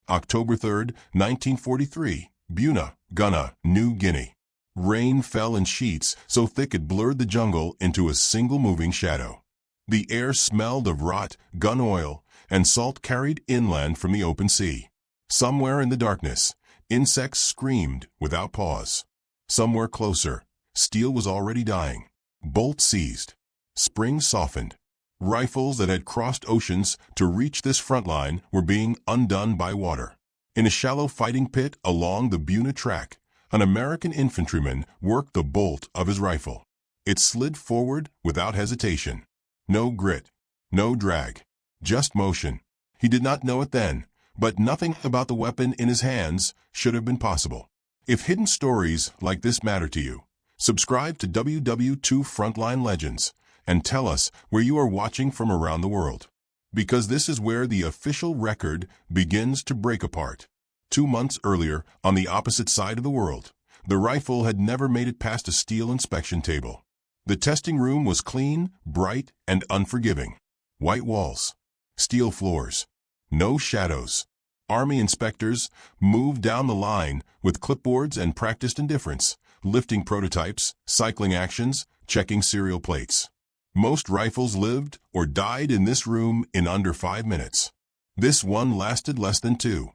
October 3, 1943, Buuna, Gunma, New Guinea. Rain fell in sheets so thick it blurred the jungle into a single moving shadow. The air smelled of rot, gun oil, and salt carried inland from the open sea. Somewhere in the darkness, insects screamed without pause. Somewhere closer, steel was already dying. Bolts seized. Springs softened. Rifles that had crossed oceans to reach this front line were being undone by water. In a shallow fighting pit along the Buuna track, an American infantryman worked the bolt of his rifle. It slid forward without hesitation. No grit, no drag, just motion. He did not know it then, but nothing about the weapon in his hands should have been possible. If hidden stories like this matter to you, subscribe to WW2 Frontline Legends and tell us where you are watching from around the world. Because this is where the official record begins to break apart. 2 months earlier, on the opposite side of the world, the rifle had never made it past a steel inspection table. The testing room was clean, bright, and unforgiving. White walls, steel floors, no shadows. Army inspectors moved down the line with clipboards and practiced indifference, lifting prototypes, cycling actions, checking serial plates. Most rifles lived or died in this room in under 5 minutes. This one lasted less than 2.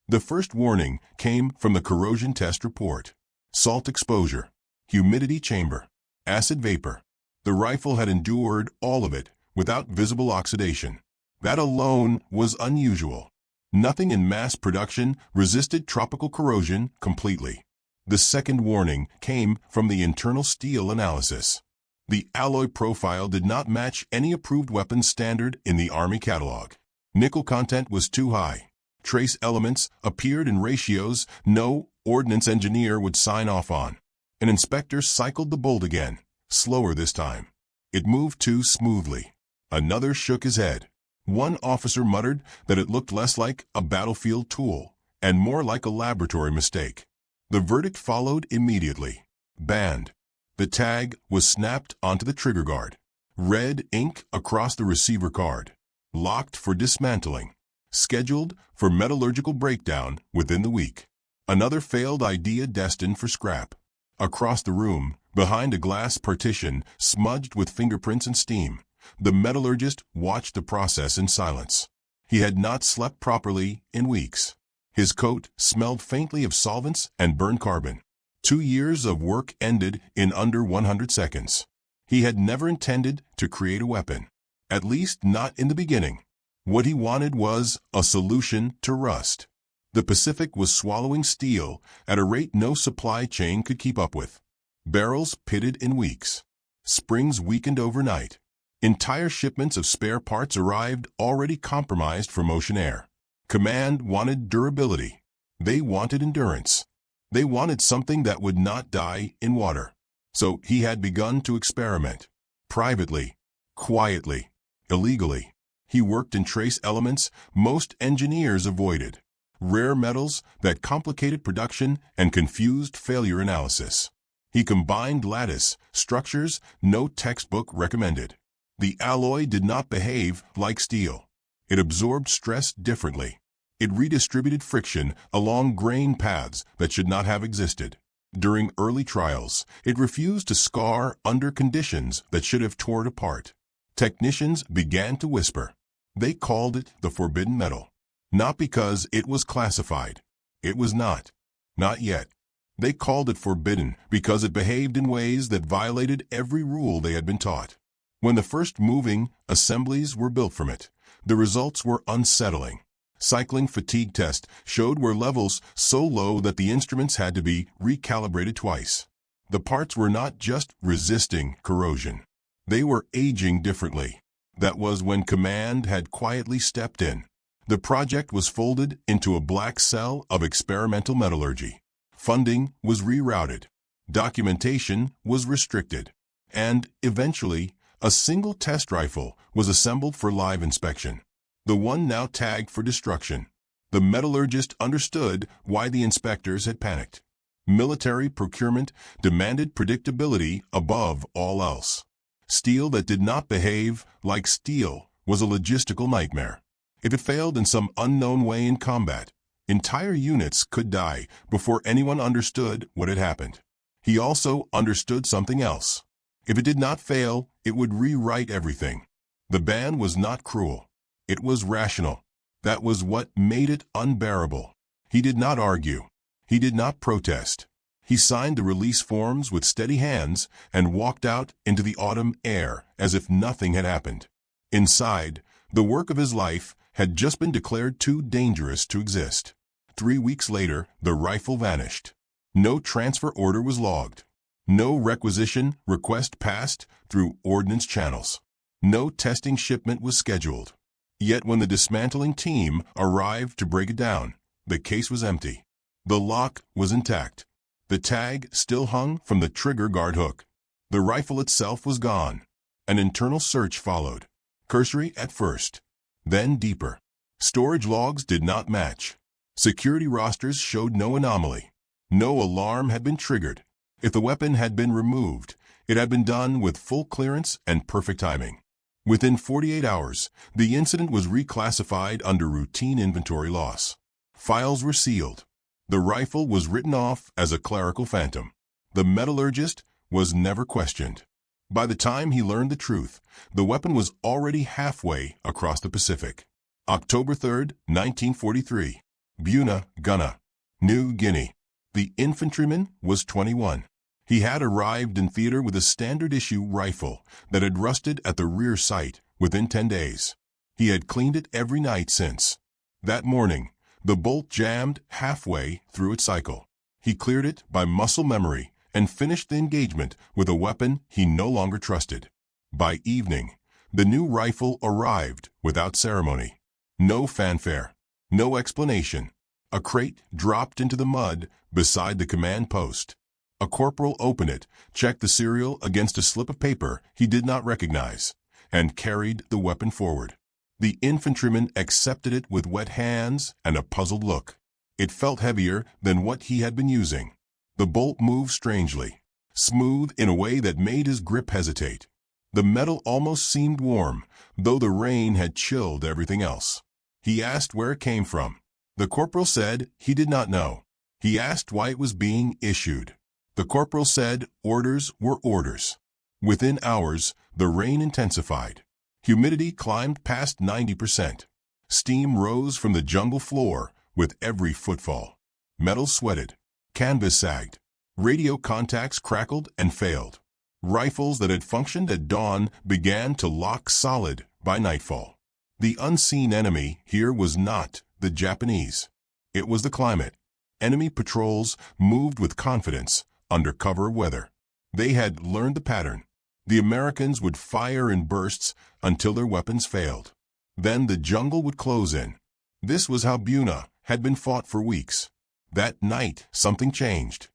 The first warning came from the corrosion test report. Salt exposure, humidity chamber, acid vapor. The rifle had endured all of it without visible oxidation. That alone was unusual. Nothing in mass production resisted tropical corrosion completely. The second warning came from the internal steel analysis. The alloy profile did not match any approved weapons standard in the Army catalog. Nickel content was too high. Trace elements appeared in ratios no ordnance engineer would sign off on. An inspector cycled the bolt again, slower this time. It moved too smoothly. Another shook his head. One officer muttered that it looked less like a battlefield tool and more like a laboratory mistake. The verdict followed immediately. Banned. The tag was snapped onto the trigger guard. Red ink across the receiver card. Locked for dismantling. Scheduled for metallurgical breakdown within the week. Another failed idea destined for scrap. Across the room, behind a glass partition smudged with fingerprints and steam, the metallurgist watched the process in silence. He had not slept properly in weeks. His coat smelled faintly of solvents and burned carbon. 2 years of work ended in under 100 seconds. He had never intended to create a weapon. At least not in the beginning. What he wanted was a solution to rust. The Pacific was swallowing steel at a rate no supply chain could keep up with. Barrels pitted in weeks. Springs weakened overnight. Entire shipments of spare parts arrived already compromised from ocean air. Command wanted durability. They wanted endurance. They wanted something that would not die in water. So he had begun to experiment. Privately, quietly, illegally. He worked in trace elements most engineers avoided. Rare metals that complicated production and confused failure analysis. He combined lattice structures no textbook recommended. The alloy did not behave like steel. It absorbed stress differently. It redistributed friction along grain paths that should not have existed. During early trials, it refused to scar under conditions that should have torn apart. Technicians began to whisper. They called it the forbidden metal. Not because it was classified. It was not. Not yet. They called it forbidden because it behaved in ways that violated every rule they had been taught. When the first moving assemblies were built from it, the results were unsettling. Cycling fatigue test showed were levels so low that the instruments had to be recalibrated twice. The parts were not just resisting corrosion. They were aging differently. That was when command had quietly stepped in. The project was folded into a black cell of experimental metallurgy. Funding was rerouted. Documentation was restricted. And, eventually, a single test rifle was assembled for live inspection. The one now tagged for destruction. The metallurgist understood why the inspectors had panicked. Military procurement demanded predictability above all else. Steel that did not behave like steel was a logistical nightmare. If it failed in some unknown way in combat, Entire units could die before anyone understood what had happened. He also understood something else. If it did not fail, it would rewrite everything. The ban was not cruel. It was rational. That was what made it unbearable. He did not argue. He did not protest. He signed the release forms with steady hands and walked out into the autumn air as if nothing had happened. Inside, the work of his life had just been declared too dangerous to exist. 3 weeks later, the rifle vanished. No transfer order was logged. No requisition request passed through ordnance channels. No testing shipment was scheduled. Yet when the dismantling team arrived to break it down, the case was empty. The lock was intact. The tag still hung from the trigger guard hook. The rifle itself was gone. An internal search followed. Cursory at first, then deeper. Storage logs did not match. Security rosters showed no anomaly. No alarm had been triggered. If the weapon had been removed, it had been done with full clearance and perfect timing. Within 48 hours, the incident was reclassified under routine inventory loss. Files were sealed. The rifle was written off as a clerical phantom. The metallurgist was never questioned. By the time he learned the truth, the weapon was already halfway across the Pacific. October 3, 1943. Buuna, Gunna, New Guinea. The infantryman was 21. He had arrived in theater with a standard-issue rifle that had rusted at the rear sight within 10 days. He had cleaned it every night since. That morning, the bolt jammed halfway through its cycle. He cleared it by muscle memory and finished the engagement with a weapon he no longer trusted. By evening, the new rifle arrived without ceremony. No fanfare, no explanation. A crate dropped into the mud beside the command post. A corporal opened it, checked the serial against a slip of paper he did not recognize, and carried the weapon forward. The infantryman accepted it with wet hands and a puzzled look. It felt heavier than what he had been using. The bolt moved strangely, smooth in a way that made his grip hesitate. The metal almost seemed warm, though the rain had chilled everything else. He asked where it came from. The corporal said he did not know. He asked why it was being issued. The corporal said orders were orders. Within hours, the rain intensified. Humidity climbed past 90%. Steam rose from the jungle floor with every footfall. Metal sweated. Canvas sagged. Radio contacts crackled and failed. Rifles that had functioned at dawn began to lock solid by nightfall. The unseen enemy here was not the Japanese. It was the climate. Enemy patrols moved with confidence under cover of weather. They had learned the pattern. The Americans would fire in bursts until their weapons failed. Then the jungle would close in. This was how Buuna had been fought for weeks. That night, something changed.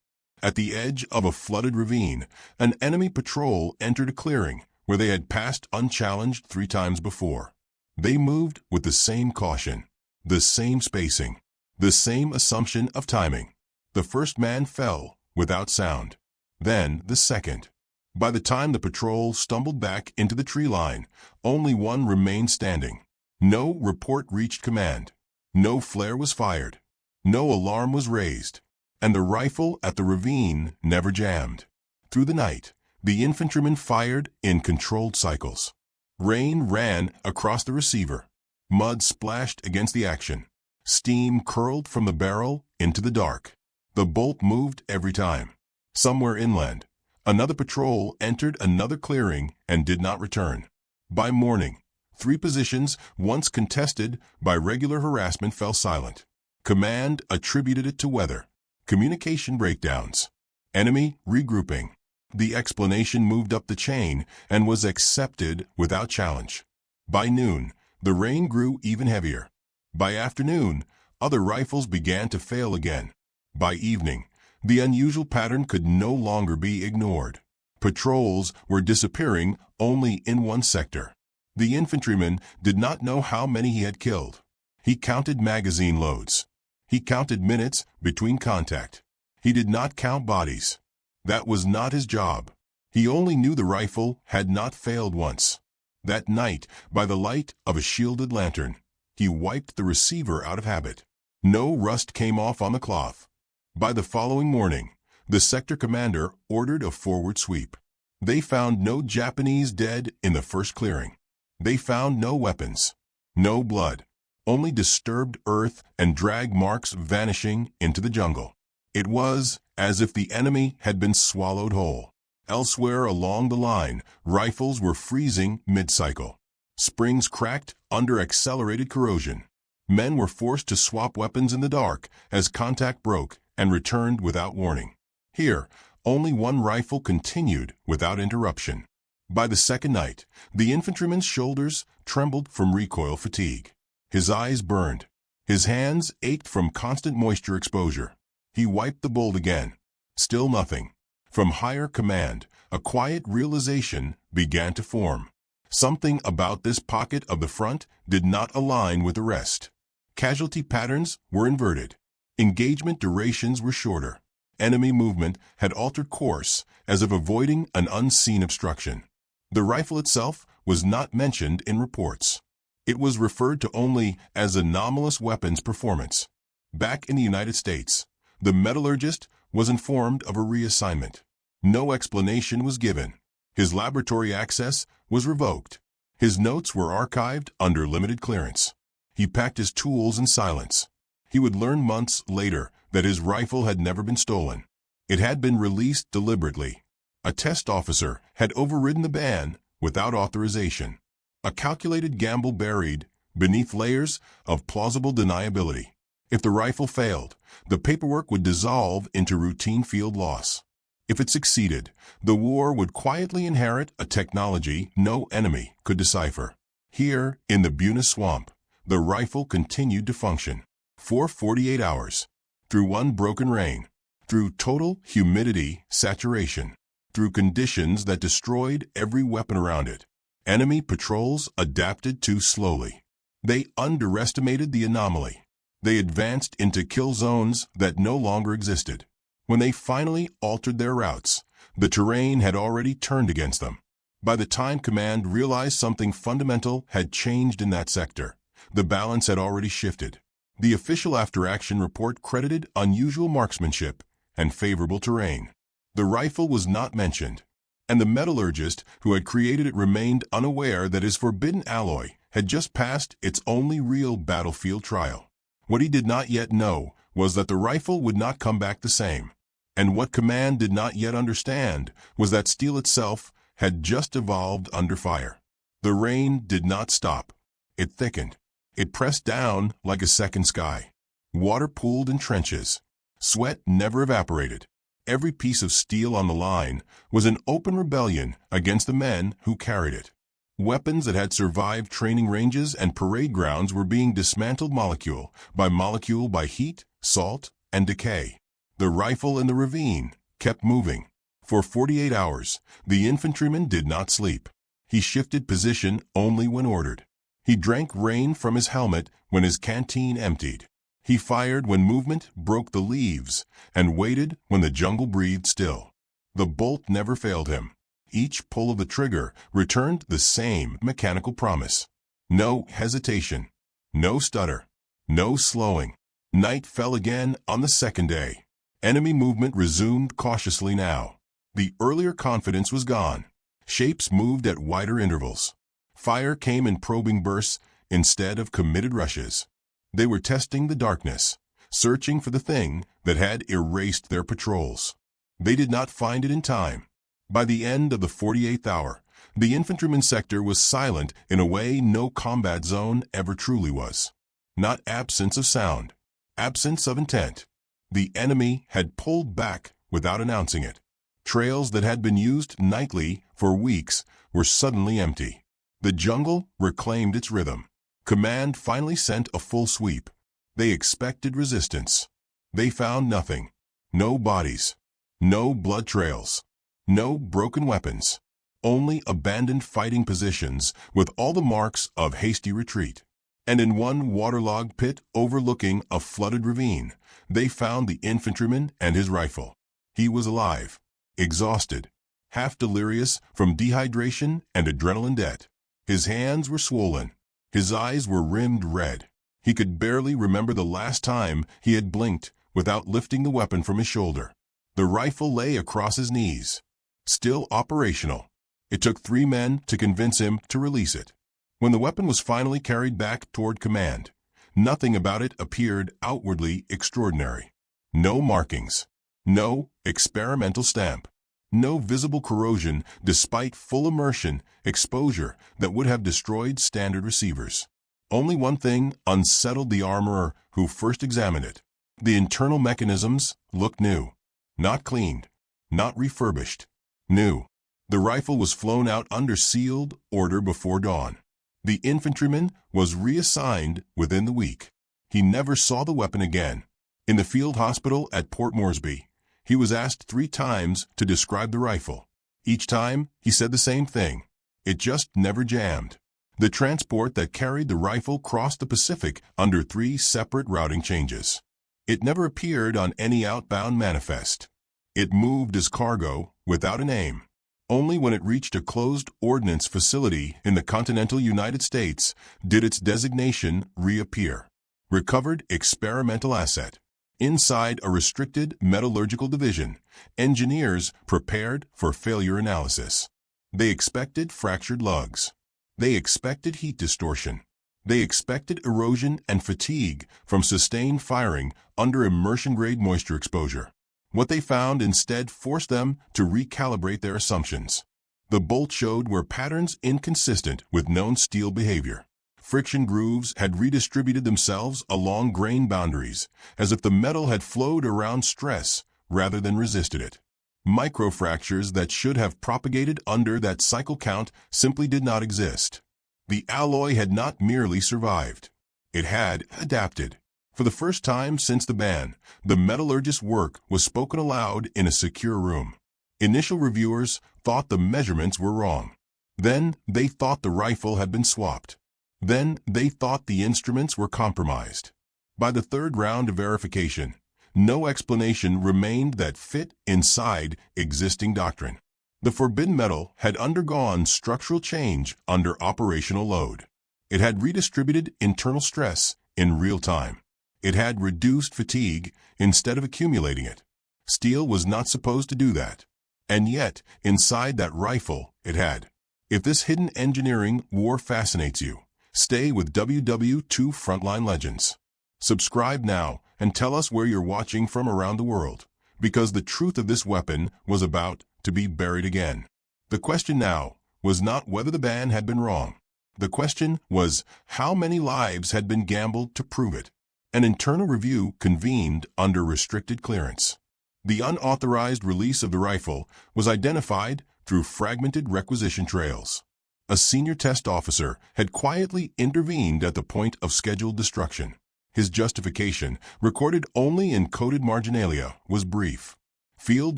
At the edge of a flooded ravine, an enemy patrol entered a clearing where they had passed unchallenged 3 times before. They moved with the same caution, the same spacing, the same assumption of timing. The first man fell without sound. Then the second. By the time the patrol stumbled back into the tree line, only one remained standing. No report reached command. No flare was fired. No alarm was raised. And the rifle at the ravine never jammed. Through the night, the infantryman fired in controlled cycles. Rain ran across the receiver. Mud splashed against the action. Steam curled from the barrel into the dark. The bolt moved every time. Somewhere inland, another patrol entered another clearing and did not return. By morning, 3 positions once contested by regular harassment fell silent. Command attributed it to weather. Communication breakdowns. Enemy regrouping. The explanation moved up the chain and was accepted without challenge. By noon, the rain grew even heavier. By afternoon, other rifles began to fail again. By evening, the unusual pattern could no longer be ignored. Patrols were disappearing only in one sector. The infantryman did not know how many he had killed. He counted magazine loads. He counted minutes between contact. He did not count bodies. That was not his job. He only knew the rifle had not failed once. That night, by the light of a shielded lantern, he wiped the receiver out of habit. No rust came off on the cloth. By the following morning, the sector commander ordered a forward sweep. They found no Japanese dead in the first clearing. They found no weapons, no blood, only disturbed earth and drag marks vanishing into the jungle. It was as if the enemy had been swallowed whole. Elsewhere along the line, rifles were freezing mid-cycle. Springs cracked under accelerated corrosion. Men were forced to swap weapons in the dark as contact broke and returned without warning. Here, only one rifle continued without interruption. By the second night, the infantryman's shoulders trembled from recoil fatigue. His eyes burned. His hands ached from constant moisture exposure. He wiped the bolt again. Still nothing. From higher command, a quiet realization began to form. Something about this pocket of the front did not align with the rest. Casualty patterns were inverted. Engagement durations were shorter. Enemy movement had altered course, as if avoiding an unseen obstruction. The rifle itself was not mentioned in reports. It was referred to only as anomalous weapons performance. Back in the United States, the metallurgist was informed of a reassignment. No explanation was given. His laboratory access was revoked. His notes were archived under limited clearance. He packed his tools in silence. He would learn months later that his rifle had never been stolen. It had been released deliberately. A test officer had overridden the ban without authorization. A calculated gamble buried beneath layers of plausible deniability. If the rifle failed, the paperwork would dissolve into routine field loss. If it succeeded, the war would quietly inherit a technology no enemy could decipher. Here, in the Buuna swamp, the rifle continued to function. For 48 hours. Through one broken rain. Through total humidity saturation. Through conditions that destroyed every weapon around it. Enemy patrols adapted too slowly. They underestimated the anomaly. They advanced into kill zones that no longer existed. When they finally altered their routes, the terrain had already turned against them. By the time command realized something fundamental had changed in that sector, the balance had already shifted. The official after-action report credited unusual marksmanship and favorable terrain. The rifle was not mentioned, and the metallurgist who had created it remained unaware that his forbidden alloy had just passed its only real battlefield trial. What he did not yet know was that the rifle would not come back the same. And what command did not yet understand was that steel itself had just evolved under fire. The rain did not stop. It thickened. It pressed down like a second sky. Water pooled in trenches. Sweat never evaporated. Every piece of steel on the line was an open rebellion against the men who carried it. Weapons that had survived training ranges and parade grounds were being dismantled molecule by heat, salt, and decay. The rifle in the ravine kept moving. For 48 hours, the infantryman did not sleep. He shifted position only when ordered. He drank rain from his helmet when his canteen emptied. He fired when movement broke the leaves and waited when the jungle breathed still. The bolt never failed him. Each pull of the trigger returned the same mechanical promise. No hesitation. No stutter. No slowing. Night fell again on the second day. Enemy movement resumed cautiously now. The earlier confidence was gone. Shapes moved at wider intervals. Fire came in probing bursts instead of committed rushes. They were testing the darkness, searching for the thing that had erased their patrols. They did not find it in time. By the end of the 48th hour, the infantryman sector was silent in a way no combat zone ever truly was. Not absence of sound, absence of intent. The enemy had pulled back without announcing it. Trails that had been used nightly for weeks were suddenly empty. The jungle reclaimed its rhythm. Command finally sent a full sweep. They expected resistance. They found nothing. No bodies. No blood trails. No broken weapons. Only abandoned fighting positions with all the marks of hasty retreat. And in one waterlogged pit overlooking a flooded ravine, they found the infantryman and his rifle. He was alive, exhausted, half delirious from dehydration and adrenaline debt. His hands were swollen. His eyes were rimmed red. He could barely remember the last time he had blinked without lifting the weapon from his shoulder. The rifle lay across his knees, still operational. It took 3 men to convince him to release it. When the weapon was finally carried back toward command, nothing about it appeared outwardly extraordinary. No markings, no experimental stamp, no visible corrosion despite full immersion exposure that would have destroyed standard receivers. Only one thing unsettled the armorer who first examined it. The internal mechanisms looked new. Not cleaned, not refurbished. New. The rifle was flown out under sealed order before dawn. The infantryman was reassigned within the week. He never saw the weapon again. In the field hospital at Port Moresby, he was asked 3 times to describe the rifle. Each time, he said the same thing. It just never jammed. The transport that carried the rifle crossed the Pacific under 3 separate routing changes. It never appeared on any outbound manifest. It moved as cargo without a name. Only when it reached a closed ordnance facility in the continental United States did its designation reappear. Recovered experimental asset. Inside a restricted metallurgical division, engineers prepared for failure analysis. They expected fractured lugs. They expected heat distortion. They expected erosion and fatigue from sustained firing under immersion-grade moisture exposure. What they found instead forced them to recalibrate their assumptions. The bolt showed were patterns inconsistent with known steel behavior. Friction grooves had redistributed themselves along grain boundaries, as if the metal had flowed around stress rather than resisted it. Microfractures that should have propagated under that cycle count simply did not exist. The alloy had not merely survived. It had adapted. For the first time since the ban, the metallurgist's work was spoken aloud in a secure room. Initial reviewers thought the measurements were wrong. Then they thought the rifle had been swapped. Then they thought the instruments were compromised. By the 3rd round of verification, no explanation remained that fit inside existing doctrine. The forbidden metal had undergone structural change under operational load. It had redistributed internal stress in real time. It had reduced fatigue instead of accumulating it. Steel was not supposed to do that. And yet, inside that rifle, it had. If this hidden engineering war fascinates you, stay with WW2 Frontline Legends. Subscribe now and tell us where you're watching from around the world, because the truth of this weapon was about to be buried again. The question now was not whether the ban had been wrong. The question was how many lives had been gambled to prove it. An internal review convened under restricted clearance. The unauthorized release of the rifle was identified through fragmented requisition trails. A senior test officer had quietly intervened at the point of scheduled destruction. His justification, recorded only in coded marginalia, was brief. Field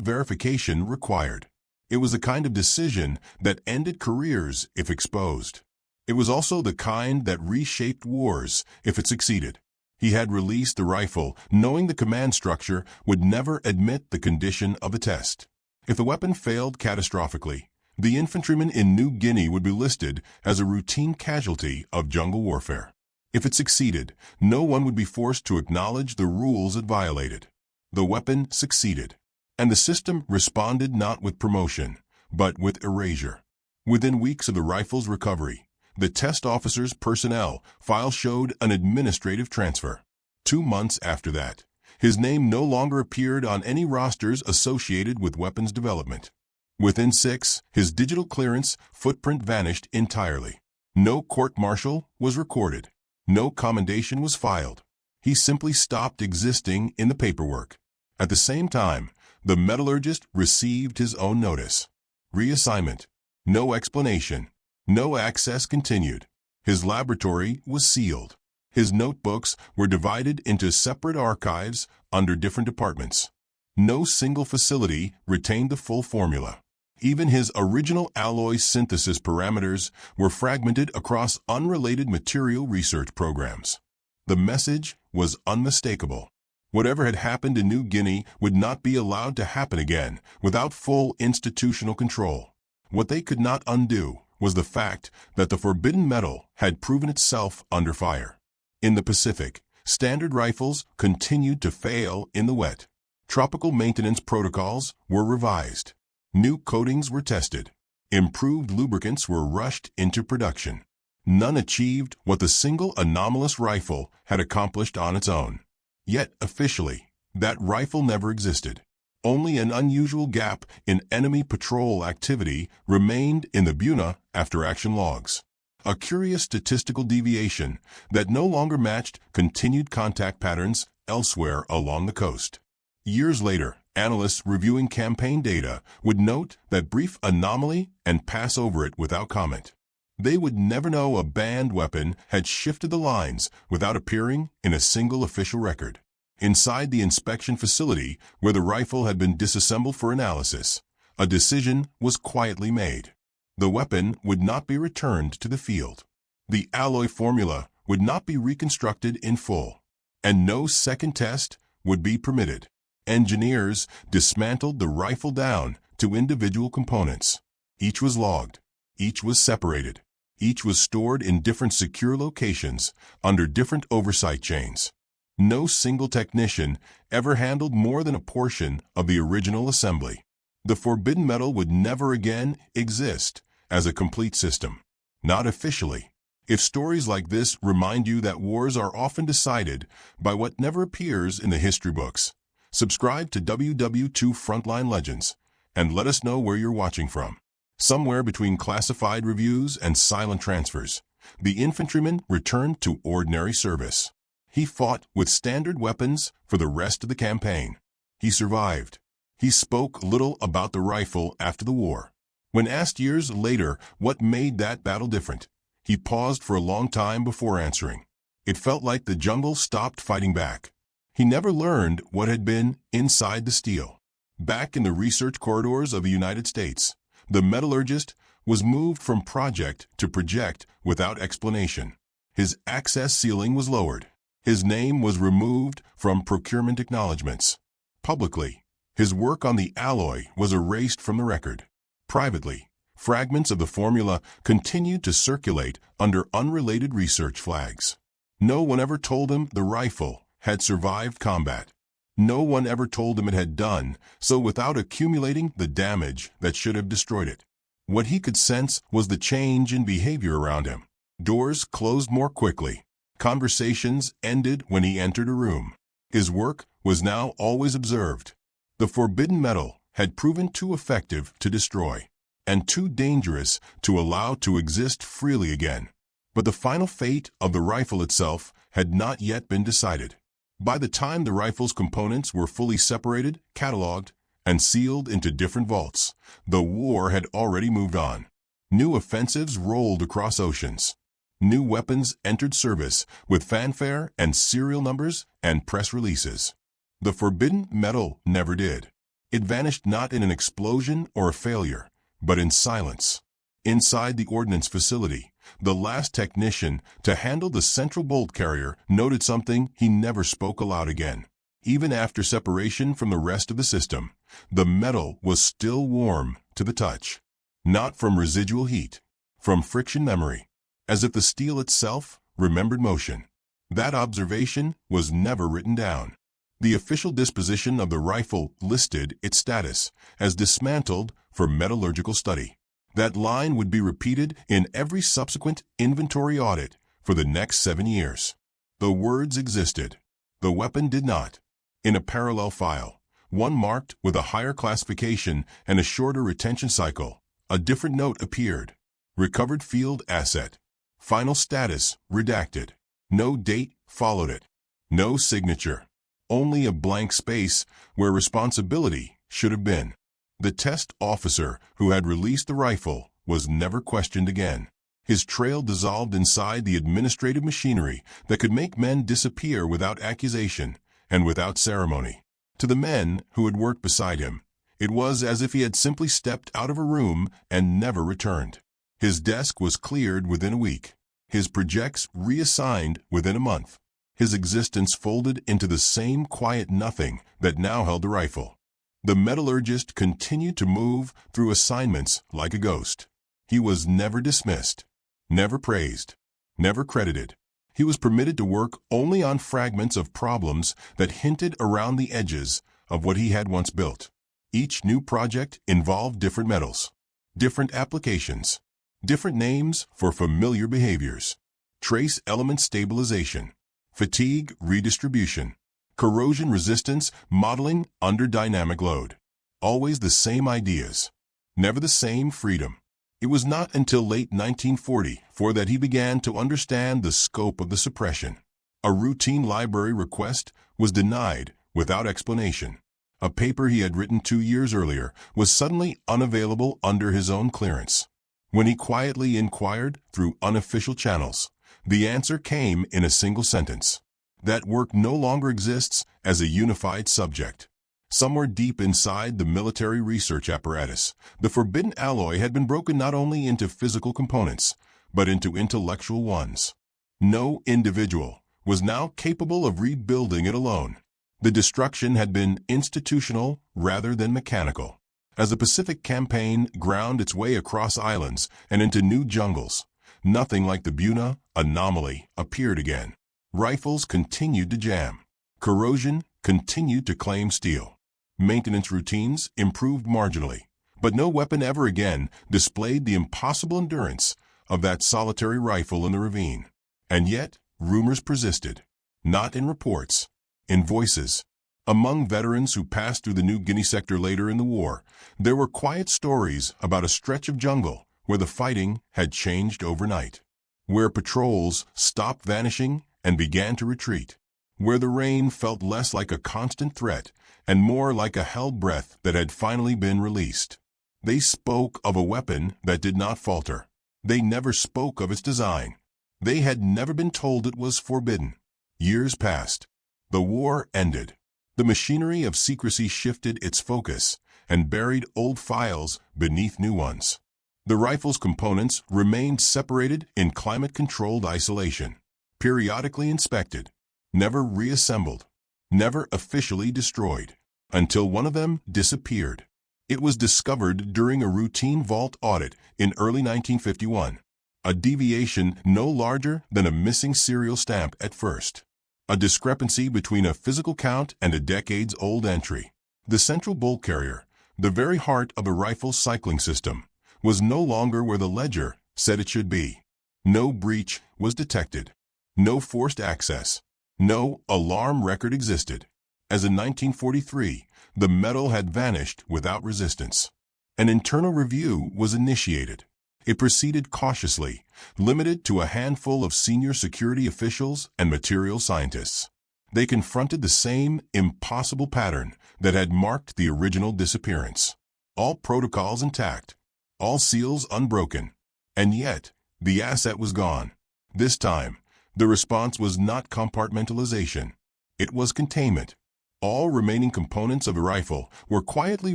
verification required. It was the kind of decision that ended careers if exposed. It was also the kind that reshaped wars if it succeeded. He had released the rifle, knowing the command structure would never admit the condition of a test. If the weapon failed catastrophically, the infantryman in New Guinea would be listed as a routine casualty of jungle warfare. If it succeeded, no one would be forced to acknowledge the rules it violated. The weapon succeeded, and the system responded not with promotion, but with erasure. Within weeks of the rifle's recovery, the test officer's personnel file showed an administrative transfer. 2 months after that, his name no longer appeared on any rosters associated with weapons development. Within 6, his digital clearance footprint vanished entirely. No court-martial was recorded. No commendation was filed. He simply stopped existing in the paperwork. At the same time, the metallurgist received his own notice. Reassignment. No explanation. No access continued. His laboratory was sealed. His notebooks were divided into separate archives under different departments. No single facility retained the full formula. Even his original alloy synthesis parameters were fragmented across unrelated material research programs. The message was unmistakable. Whatever had happened in New Guinea would not be allowed to happen again without full institutional control. What they could not undo was the fact that the forbidden metal had proven itself under fire. In the Pacific, standard rifles continued to fail in the wet. Tropical maintenance protocols were revised. New coatings were tested. Improved lubricants were rushed into production. None achieved what the single anomalous rifle had accomplished on its own. Yet, officially, that rifle never existed. Only an unusual gap in enemy patrol activity remained in the Buuna after-action logs. A curious statistical deviation that no longer matched continued contact patterns elsewhere along the coast. Years later, analysts reviewing campaign data would note that brief anomaly and pass over it without comment. They would never know a banned weapon had shifted the lines without appearing in a single official record. Inside the inspection facility where the rifle had been disassembled for analysis, a decision was quietly made. The weapon would not be returned to the field. The alloy formula would not be reconstructed in full, and no second test would be permitted. Engineers dismantled the rifle down to individual components. Each was logged. Each was separated. Each was stored in different secure locations under different oversight chains. No single technician ever handled more than a portion of the original assembly. The forbidden metal would never again exist as a complete system. Not officially. If stories like this remind you that wars are often decided by what never appears in the history books, subscribe to WW2 Frontline Legends and let us know where you're watching from. Somewhere between classified reviews and silent transfers, the infantryman returned to ordinary service. He fought with standard weapons for the rest of the campaign. He survived. He spoke little about the rifle after the war. When asked years later what made that battle different, he paused for a long time before answering. It felt like the jungle stopped fighting back. He never learned what had been inside the steel. Back in the research corridors of the United States, the metallurgist was moved from project to project without explanation. His access ceiling was lowered. His name was removed from procurement acknowledgments. Publicly, his work on the alloy was erased from the record. Privately, fragments of the formula continued to circulate under unrelated research flags. No one ever told him the rifle had survived combat. No one ever told him it had done so without accumulating the damage that should have destroyed it. What he could sense was the change in behavior around him. Doors closed more quickly. Conversations ended when he entered a room. His work was now always observed. The forbidden metal had proven too effective to destroy, and too dangerous to allow to exist freely again. But the final fate of the rifle itself had not yet been decided. By the time the rifle's components were fully separated, cataloged, and sealed into different vaults, the war had already moved on. New offensives rolled across oceans. New weapons entered service with fanfare and serial numbers and press releases. The forbidden metal never did. It vanished not in an explosion or a failure, but in silence. Inside the ordnance facility, the last technician to handle the central bolt carrier noted something he never spoke aloud again. Even after separation from the rest of the system, the metal was still warm to the touch. Not from residual heat, from friction memory, as if the steel itself remembered motion. That observation was never written down. The official disposition of the rifle listed its status as dismantled for metallurgical study. That line would be repeated in every subsequent inventory audit for the next 7 years. The words existed. The weapon did not. In a parallel file, one marked with a higher classification and a shorter retention cycle, a different note appeared. Recovered field asset. Final status redacted. No date followed it. No signature. Only a blank space where responsibility should have been. The test officer who had released the rifle was never questioned again. His trail dissolved inside the administrative machinery that could make men disappear without accusation and without ceremony. To the men who had worked beside him, it was as if he had simply stepped out of a room and never returned. His desk was cleared within a week. His projects reassigned within a month. His existence folded into the same quiet nothing that now held the rifle. The metallurgist continued to move through assignments like a ghost. He was never dismissed, never praised, never credited. He was permitted to work only on fragments of problems that hinted around the edges of what he had once built. Each new project involved different metals, different applications, different names for familiar behaviors: trace element stabilization, fatigue redistribution, corrosion resistance modeling under dynamic load. Always the same ideas, never the same freedom. It was not until late 1944 that he began to understand the scope of the suppression. A routine library request was denied without explanation. A paper he had written 2 years earlier was suddenly unavailable under his own clearance. When he quietly inquired through unofficial channels, the answer came in a single sentence: that work no longer exists as a unified subject. Somewhere deep inside the military research apparatus, the forbidden alloy had been broken not only into physical components, but into intellectual ones. No individual was now capable of rebuilding it alone. The destruction had been institutional rather than mechanical. As the Pacific Campaign ground its way across islands and into new jungles, nothing like the Buuna anomaly appeared again. Rifles continued to jam. Corrosion continued to claim steel. Maintenance routines improved marginally, but no weapon ever again displayed the impossible endurance of that solitary rifle in the ravine. And yet, rumors persisted, not in reports, in voices. Among veterans who passed through the New Guinea sector later in the war, there were quiet stories about a stretch of jungle where the fighting had changed overnight, where patrols stopped vanishing and began to retreat, where the rain felt less like a constant threat and more like a held breath that had finally been released. They spoke of a weapon that did not falter. They never spoke of its design. They had never been told it was forbidden. Years passed. The war ended. The machinery of secrecy shifted its focus and buried old files beneath new ones. The rifle's components remained separated in climate-controlled isolation, periodically inspected, never reassembled, never officially destroyed, until one of them disappeared. It was discovered during a routine vault audit in early 1951, a deviation no larger than a missing serial stamp at first. A discrepancy between a physical count and a decades-old entry. The central bull carrier, the very heart of the rifle's cycling system, was no longer where the ledger said it should be. No breach was detected. No forced access. No alarm record existed. As in 1943, the metal had vanished without resistance. An internal review was initiated. It proceeded cautiously, limited to a handful of senior security officials and material scientists. They confronted the same impossible pattern that had marked the original disappearance. All protocols intact, all seals unbroken, and yet the asset was gone. This time, the response was not compartmentalization. It was containment. All remaining components of the rifle were quietly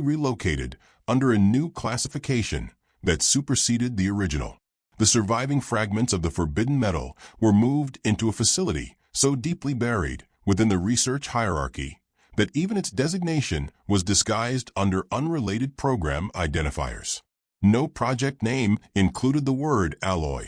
relocated under a new classification that superseded the original. The surviving fragments of the forbidden metal were moved into a facility so deeply buried within the research hierarchy that even its designation was disguised under unrelated program identifiers. No project name included the word alloy.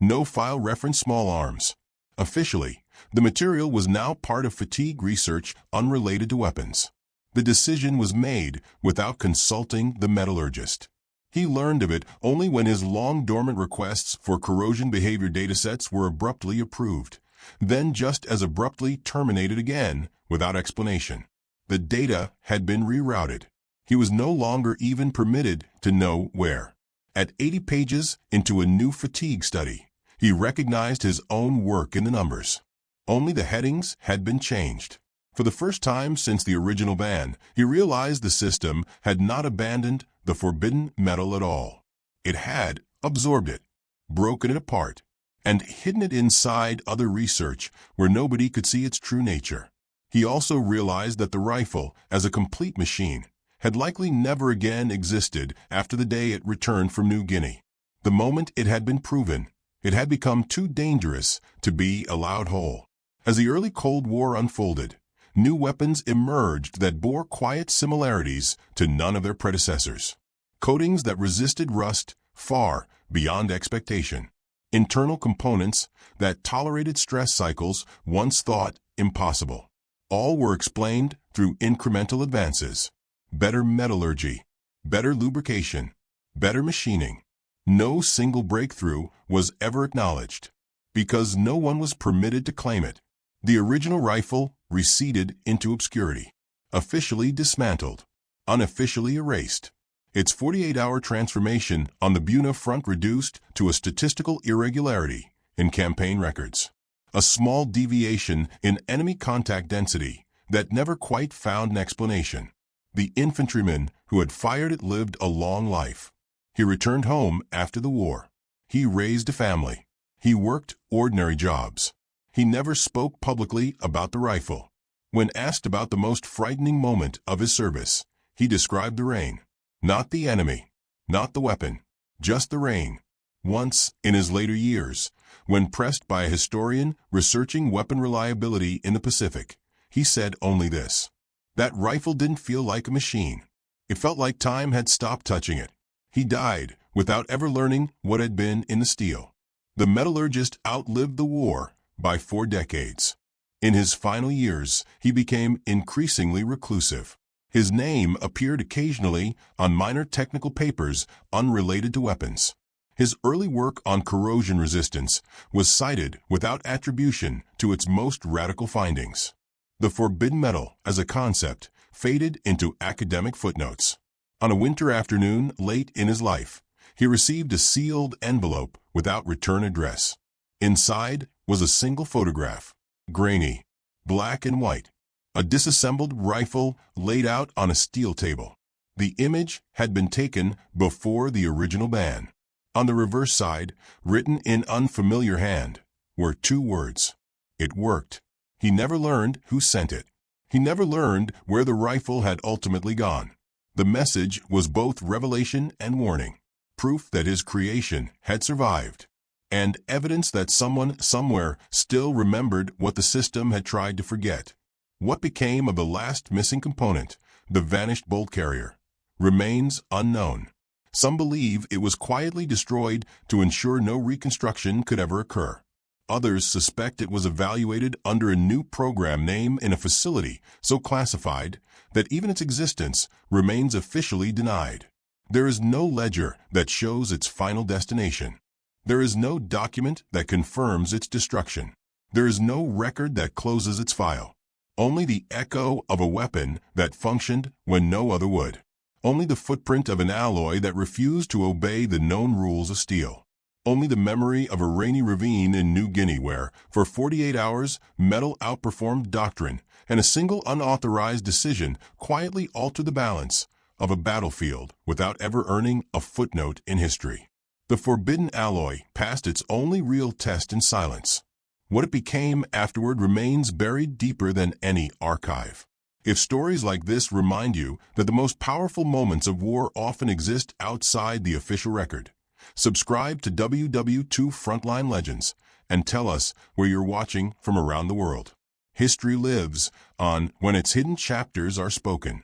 No file referenced small arms. Officially, the material was now part of fatigue research unrelated to weapons. The decision was made without consulting the metallurgist. He learned of it only when his long-dormant requests for corrosion behavior datasets were abruptly approved, then just as abruptly terminated again without explanation. The data had been rerouted. He was no longer even permitted to know where. At 80 pages into a new fatigue study, he recognized his own work in the numbers. Only the headings had been changed. For the first time since the original ban, he realized the system had not abandoned the forbidden metal at all. It had absorbed it, broken it apart, and hidden it inside other research where nobody could see its true nature. He also realized that the rifle, as a complete machine, had likely never again existed after the day it returned from New Guinea. The moment it had been proven, it had become too dangerous to be allowed whole. As the early Cold War unfolded, new weapons emerged that bore quiet similarities to none of their predecessors. Coatings that resisted rust far beyond expectation. internal components that tolerated stress cycles once thought impossible. All were explained through incremental advances. Better metallurgy, better lubrication, better machining. No single breakthrough was ever acknowledged, because no one was permitted to claim it. The original rifle receded into obscurity, officially dismantled, unofficially erased. Its 48-hour transformation on the Buuna front reduced to a statistical irregularity in campaign records. A small deviation in enemy contact density that never quite found an explanation. The infantryman who had fired it lived a long life. He returned home after the war. He raised a family. He worked ordinary jobs. He never spoke publicly about the rifle. When asked about the most frightening moment of his service, he described the rain. Not the enemy, not the weapon, just the rain. Once, in his later years, when pressed by a historian researching weapon reliability in the Pacific, he said only this: "That rifle didn't feel like a machine. It felt like time had stopped touching it." He died without ever learning what had been in the steel. The metallurgist outlived the war by 4 decades. In his final years, he became increasingly reclusive. His name appeared occasionally on minor technical papers unrelated to weapons. His early work on corrosion resistance was cited without attribution to its most radical findings. The forbidden metal as a concept faded into academic footnotes. On a winter afternoon late in his life, he received a sealed envelope without return address. Inside was a single photograph, grainy, black and white, a disassembled rifle laid out on a steel table. The image had been taken before the original ban. On the reverse side, written in unfamiliar hand, were 2 words: "It worked." He never learned who sent it. He never learned where the rifle had ultimately gone. The message was both revelation and warning, proof that his creation had survived, and evidence that someone somewhere still remembered what the system had tried to forget. What became of the last missing component, the vanished bolt carrier, remains unknown. Some believe it was quietly destroyed to ensure no reconstruction could ever occur. Others suspect it was evaluated under a new program name in a facility so classified that even its existence remains officially denied. There is no ledger that shows its final destination. There is no document that confirms its destruction. There is no record that closes its file. Only the echo of a weapon that functioned when no other would. Only the footprint of an alloy that refused to obey the known rules of steel. Only the memory of a rainy ravine in New Guinea where, for 48 hours, metal outperformed doctrine, and a single unauthorized decision quietly altered the balance of a battlefield without ever earning a footnote in history. The forbidden alloy passed its only real test in silence. What it became afterward remains buried deeper than any archive. If stories like this remind you that the most powerful moments of war often exist outside the official record, subscribe to WW2 Frontline Legends and tell us where you're watching from around the world. History lives on when its hidden chapters are spoken.